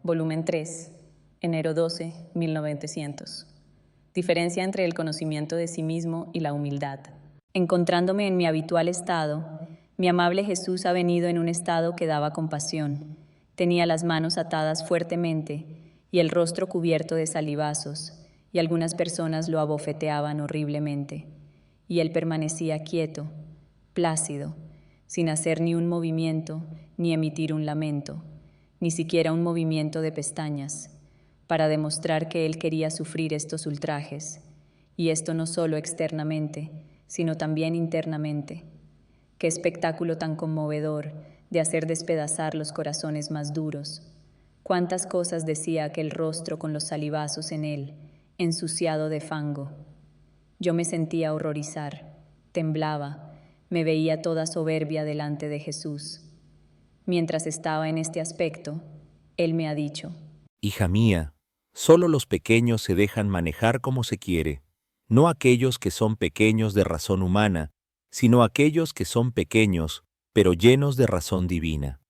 Volumen 3, enero 12, 1900. Diferencia entre el conocimiento de sí mismo y la humildad. Encontrándome en mi habitual estado, mi amable Jesús ha venido en un estado que daba compasión. Tenía las manos atadas fuertemente y el rostro cubierto de salivazos, y algunas personas lo abofeteaban horriblemente. Y él permanecía quieto, plácido, sin hacer ni un movimiento, ni emitir un lamento, ni siquiera un movimiento de pestañas, para demostrar que él quería sufrir estos ultrajes, y esto no solo externamente, sino también internamente. Qué espectáculo tan conmovedor de hacer despedazar los corazones más duros. Cuántas cosas decía aquel rostro con los salivazos en él, ensuciado de fango. Yo me sentía horrorizar, temblaba, me veía toda soberbia delante de Jesús. Mientras estaba en este aspecto, él me ha dicho: Hija mía, solo los pequeños se dejan manejar como se quiere, no aquellos que son pequeños de razón humana, sino aquellos que son pequeños, pero llenos de razón divina.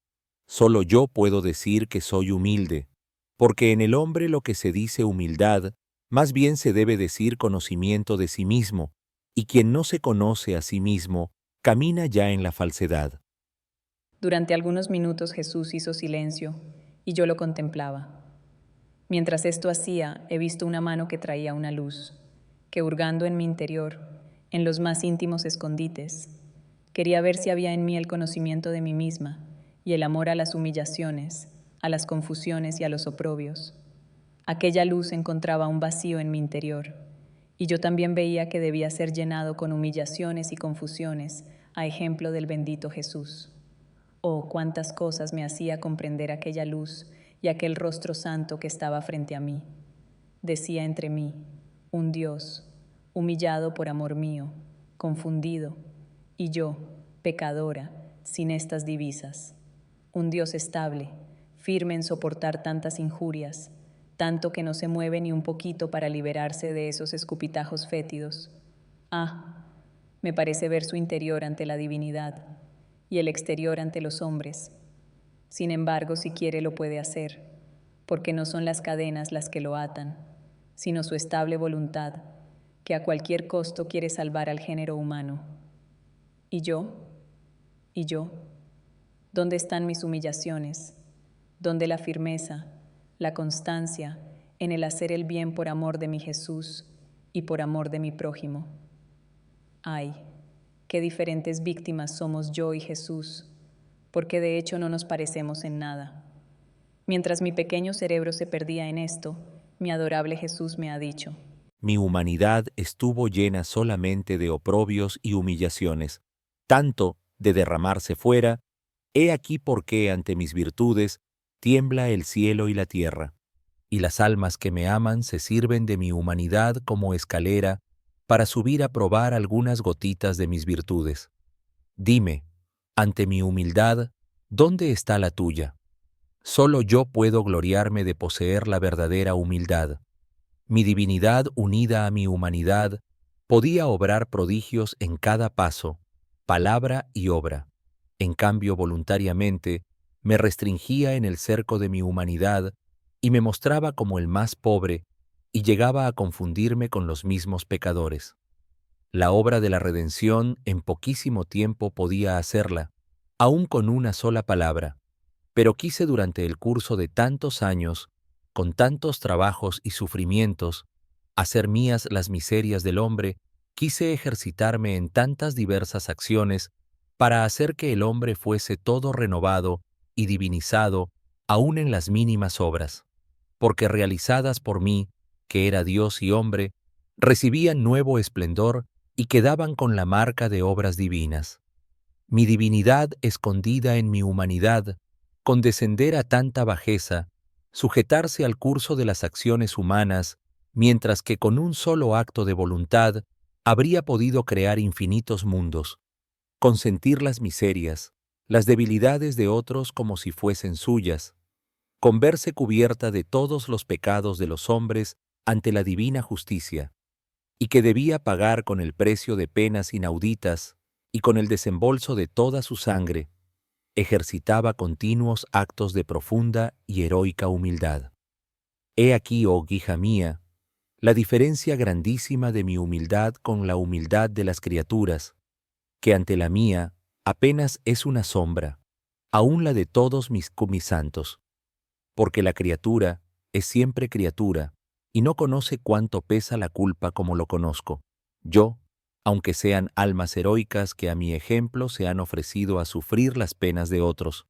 Solo yo puedo decir que soy humilde, porque en el hombre lo que se dice humildad, más bien se debe decir conocimiento de sí mismo, y quien no se conoce a sí mismo, camina ya en la falsedad. Durante algunos minutos Jesús hizo silencio y yo lo contemplaba. Mientras esto hacía, he visto una mano que traía una luz, que hurgando en mi interior, en los más íntimos escondites, quería ver si había en mí el conocimiento de mí misma y el amor a las humillaciones, a las confusiones y a los oprobios. Aquella luz encontraba un vacío en mi interior, y yo también veía que debía ser llenado con humillaciones y confusiones, a ejemplo del bendito Jesús. Oh, cuántas cosas me hacía comprender aquella luz y aquel rostro santo que estaba frente a mí. Decía entre mí, un Dios, humillado por amor mío, confundido, y yo, pecadora, sin estas divisas. Un Dios estable, firme en soportar tantas injurias, tanto que no se mueve ni un poquito para liberarse de esos escupitajos fétidos. Ah, me parece ver su interior ante la divinidad y el exterior ante los hombres. Sin embargo, si quiere lo puede hacer, porque no son las cadenas las que lo atan, sino su estable voluntad, que a cualquier costo quiere salvar al género humano. ¿Y yo? ¿Y yo? ¿Dónde están mis humillaciones? ¿Dónde la firmeza, la constancia en el hacer el bien por amor de mi Jesús y por amor de mi prójimo? Ay, qué diferentes víctimas somos yo y Jesús, porque de hecho no nos parecemos en nada. Mientras mi pequeño cerebro se perdía en esto, mi adorable Jesús me ha dicho: Mi humanidad estuvo llena solamente de oprobios y humillaciones, tanto de derramarse fuera, he aquí por qué ante mis virtudes tiembla el cielo y la tierra, y las almas que me aman se sirven de mi humanidad como escalera para subir a probar algunas gotitas de mis virtudes. Dime, ante mi humildad, ¿dónde está la tuya? Solo yo puedo gloriarme de poseer la verdadera humildad. Mi divinidad unida a mi humanidad podía obrar prodigios en cada paso, palabra y obra. En cambio, voluntariamente, me restringía en el cerco de mi humanidad y me mostraba como el más pobre y llegaba a confundirme con los mismos pecadores. La obra de la redención en poquísimo tiempo podía hacerla, aun con una sola palabra, pero quise durante el curso de tantos años, con tantos trabajos y sufrimientos, hacer mías las miserias del hombre, quise ejercitarme en tantas diversas acciones para hacer que el hombre fuese todo renovado y divinizado aún en las mínimas obras, porque realizadas por mí, que era Dios y hombre, recibían nuevo esplendor y quedaban con la marca de obras divinas. Mi divinidad escondida en mi humanidad, condescender a tanta bajeza, sujetarse al curso de las acciones humanas, mientras que con un solo acto de voluntad habría podido crear infinitos mundos, consentir las miserias, las debilidades de otros como si fuesen suyas, con verse cubierta de todos los pecados de los hombres ante la divina justicia, y que debía pagar con el precio de penas inauditas y con el desembolso de toda su sangre, ejercitaba continuos actos de profunda y heroica humildad. He aquí, oh hija mía, la diferencia grandísima de mi humildad con la humildad de las criaturas, que ante la mía apenas es una sombra, aun la de todos mis santos, porque la criatura es siempre criatura y no conoce cuánto pesa la culpa como lo conozco. Yo, aunque sean almas heroicas que a mi ejemplo se han ofrecido a sufrir las penas de otros,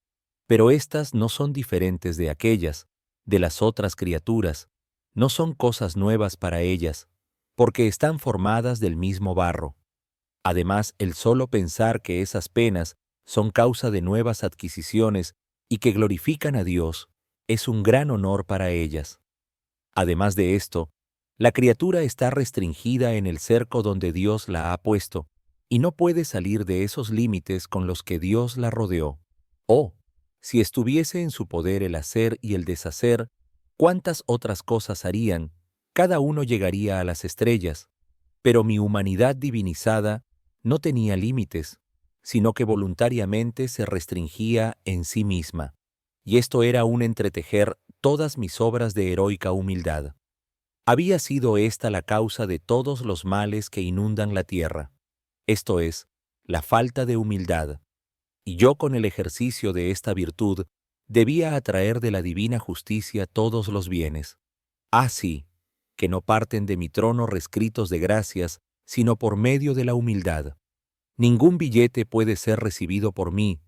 pero éstas no son diferentes de aquellas, de las otras criaturas, no son cosas nuevas para ellas, porque están formadas del mismo barro. Además, el solo pensar que esas penas son causa de nuevas adquisiciones y que glorifican a Dios, es un gran honor para ellas. Además de esto, la criatura está restringida en el cerco donde Dios la ha puesto, y no puede salir de esos límites con los que Dios la rodeó. Oh, si estuviese en su poder el hacer y el deshacer, ¿cuántas otras cosas harían? Cada uno llegaría a las estrellas, pero mi humanidad divinizada no tenía límites, sino que voluntariamente se restringía en sí misma, y esto era un entretejer todas mis obras de heroica humildad. Había sido esta la causa de todos los males que inundan la tierra, esto es, la falta de humildad, y yo con el ejercicio de esta virtud debía atraer de la divina justicia todos los bienes. Así, que no parten de mi trono rescritos de gracias, sino por medio de la humildad. Ningún billete puede ser recibido por mí,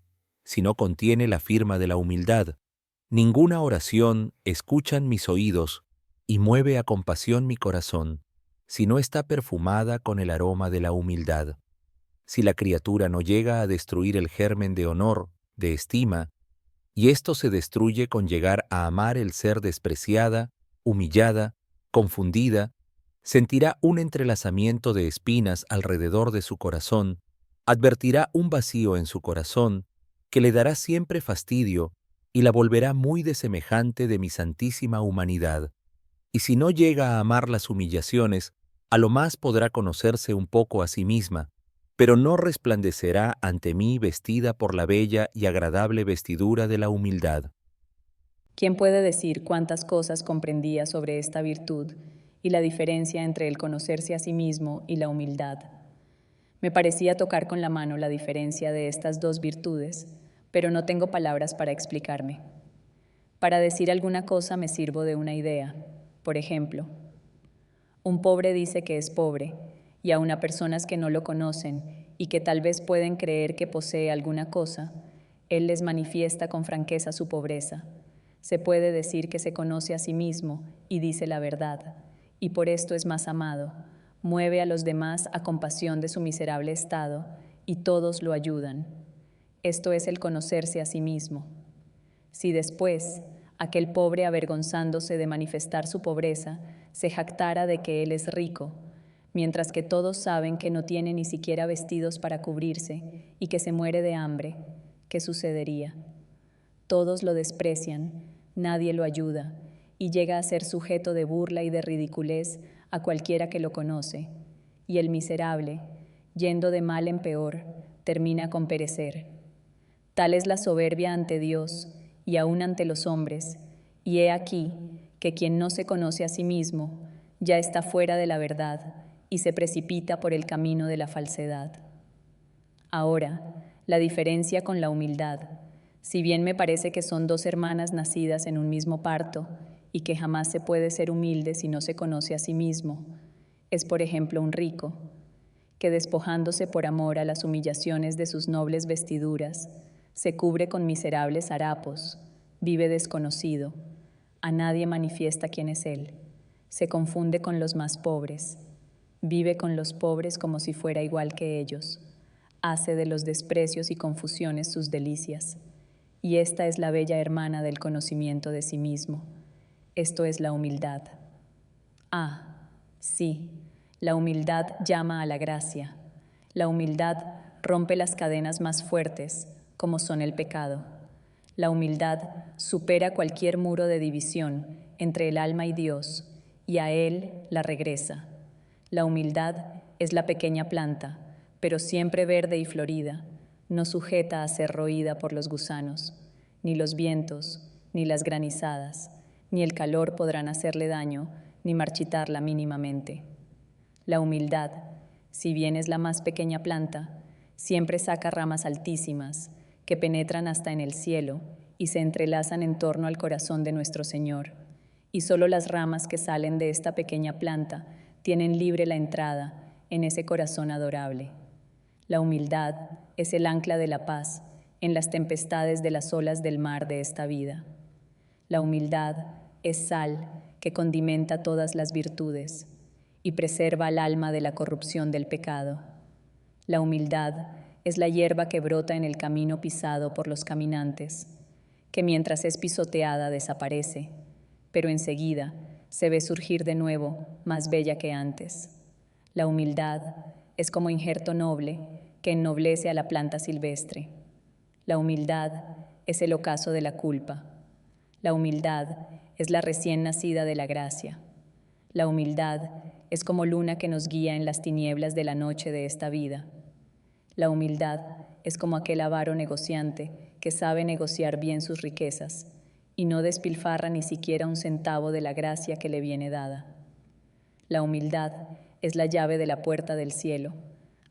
si no contiene la firma de la humildad. Ninguna oración escuchan mis oídos y mueve a compasión mi corazón, si no está perfumada con el aroma de la humildad. Si la criatura no llega a destruir el germen de honor, de estima, y esto se destruye con llegar a amar el ser despreciada, humillada, confundida, sentirá un entrelazamiento de espinas alrededor de su corazón, advertirá un vacío en su corazón que le dará siempre fastidio y la volverá muy desemejante de mi santísima humanidad. Y si no llega a amar las humillaciones, a lo más podrá conocerse un poco a sí misma, pero no resplandecerá ante mí vestida por la bella y agradable vestidura de la humildad. ¿Quién puede decir cuántas cosas comprendía sobre esta virtud y la diferencia entre el conocerse a sí mismo y la humildad? Me parecía tocar con la mano la diferencia de estas dos virtudes, pero no tengo palabras para explicarme. Para decir alguna cosa me sirvo de una idea. Por ejemplo, un pobre dice que es pobre, y aun a personas que no lo conocen y que tal vez pueden creer que posee alguna cosa, él les manifiesta con franqueza su pobreza. Se puede decir que se conoce a sí mismo y dice la verdad, y por esto es más amado, mueve a los demás a compasión de su miserable estado, y todos lo ayudan. Esto es el conocerse a sí mismo. Si después, aquel pobre avergonzándose de manifestar su pobreza, se jactara de que él es rico, mientras que todos saben que no tiene ni siquiera vestidos para cubrirse y que se muere de hambre, ¿qué sucedería? Todos lo desprecian, nadie lo ayuda, y llega a ser sujeto de burla y de ridiculez a cualquiera que lo conoce, y el miserable, yendo de mal en peor, termina con perecer. Tal es la soberbia ante Dios y aún ante los hombres, y he aquí que quien no se conoce a sí mismo ya está fuera de la verdad y se precipita por el camino de la falsedad. Ahora, la diferencia con la humildad. Si bien me parece que son dos hermanas nacidas en un mismo parto y que jamás se puede ser humilde si no se conoce a sí mismo, es por ejemplo un rico, que despojándose por amor a las humillaciones de sus nobles vestiduras, se cubre con miserables harapos, vive desconocido, a nadie manifiesta quién es él, se confunde con los más pobres, vive con los pobres como si fuera igual que ellos, hace de los desprecios y confusiones sus delicias, y esta es la bella hermana del conocimiento de sí mismo, esto es la humildad. Ah, sí, la humildad llama a la gracia. La humildad rompe las cadenas más fuertes, como son el pecado. La humildad supera cualquier muro de división entre el alma y Dios, y a Él la regresa. La humildad es la pequeña planta, pero siempre verde y florida, no sujeta a ser roída por los gusanos, ni los vientos, ni las granizadas, ni el calor podrán hacerle daño, ni marchitarla mínimamente. La humildad, si bien es la más pequeña planta, siempre saca ramas altísimas que penetran hasta en el cielo y se entrelazan en torno al corazón de nuestro Señor. Y solo las ramas que salen de esta pequeña planta tienen libre la entrada en ese corazón adorable. La humildad es el ancla de la paz en las tempestades de las olas del mar de esta vida. La humildad es sal que condimenta todas las virtudes y preserva al alma de la corrupción del pecado. La humildad es la hierba que brota en el camino pisado por los caminantes, que mientras es pisoteada desaparece, pero enseguida se ve surgir de nuevo, más bella que antes. La humildad es como injerto noble que ennoblece a la planta silvestre. La humildad es el ocaso de la culpa. La humildad es la recién nacida de la gracia. La humildad es como luna que nos guía en las tinieblas de la noche de esta vida. La humildad es como aquel avaro negociante que sabe negociar bien sus riquezas y no despilfarra ni siquiera un centavo de la gracia que le viene dada. La humildad es la llave de la puerta del cielo,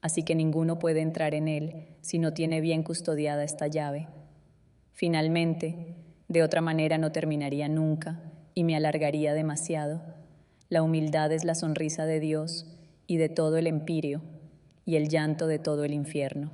así que ninguno puede entrar en él si no tiene bien custodiada esta llave. Finalmente, de otra manera no terminaría nunca y me alargaría demasiado. La humildad es la sonrisa de Dios y de todo el empíreo, y el llanto de todo el infierno.